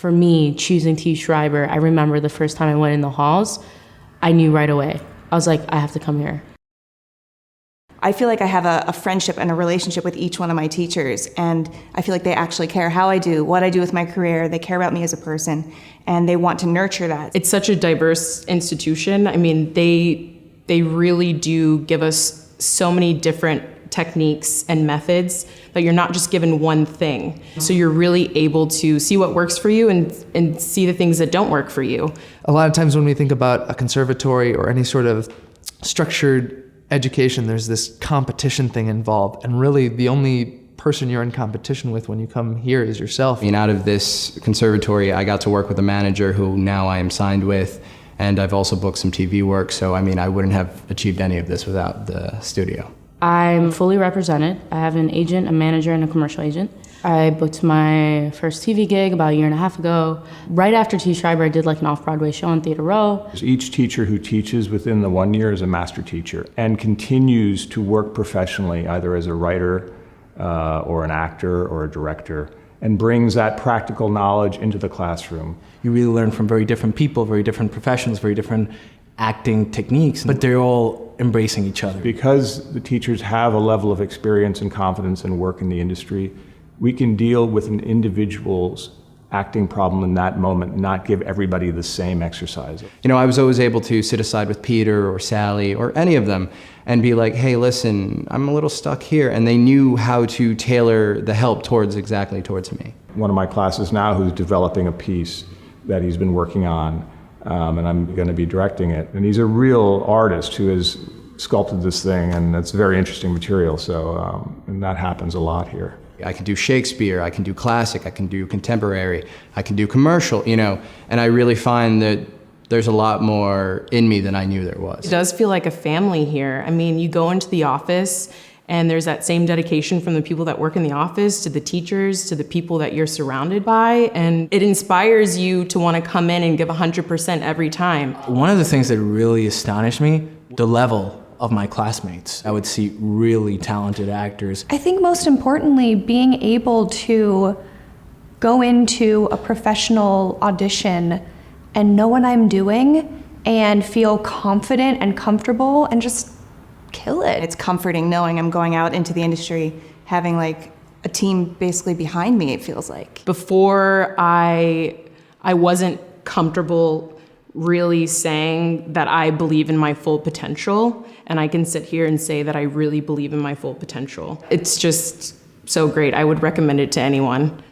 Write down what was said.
For me, choosing T. Schreiber, I remember the first time I went in the halls, I knew right away. I was like, I have to come here. I feel like I have a friendship and a relationship with each one of my teachers, and I feel like they actually care how I do, what I do with my career. They care about me as a person, and they want to nurture that. It's such a diverse institution. I mean, they really do give us so many different techniques and methods that you're not just given one thing. So you're really able to see what works for you and see the things that don't work for you. A lot of times when we think about a conservatory or any sort of structured education, there's this competition thing involved, and really the only person you're in competition with when you come here is yourself. I mean, out of this conservatory, I got to work with a manager who now I am signed with, and I've also booked some TV work, so I mean, I wouldn't have achieved any of this without the studio. I'm fully represented. I have an agent, a manager, and a commercial agent. I booked my first TV gig about a year and a half ago. Right after T. Schreiber, I did like an off-Broadway show on Theater Row. Each teacher who teaches within the 1 year is a master teacher and continues to work professionally, either as a writer or an actor or a director, and brings that practical knowledge into the classroom. You really learn from very different people, very different professionals, very different acting techniques, but they're all embracing each other. Because the teachers have a level of experience and confidence and work in the industry, we can deal with an individual's acting problem in that moment, not give everybody the same exercise. You know, I was always able to sit aside with Peter or Sally or any of them and be like, hey, listen, I'm a little stuck here. And they knew how to tailor the help exactly towards me. One of my classes now who's developing a piece that he's been working on, and I'm going to be directing it. And he's a real artist who has sculpted this thing, and it's very interesting material, so, and that happens a lot here. I can do Shakespeare, I can do classic, I can do contemporary, I can do commercial, you know, and I really find that there's a lot more in me than I knew there was. It does feel like a family here. I mean, you go into the office and there's that same dedication from the people that work in the office to the teachers, to the people that you're surrounded by, and it inspires you to want to come in and give 100% every time. One of the things that really astonished me, the level of my classmates. I would see really talented actors. I think most importantly, being able to go into a professional audition and know what I'm doing and feel confident and comfortable and just kill it. It's comforting knowing I'm going out into the industry, having like a team basically behind me, it feels like. Before I wasn't comfortable really saying that I believe in my full potential, and I can sit here and say that I really believe in my full potential. It's just so great. I would recommend it to anyone.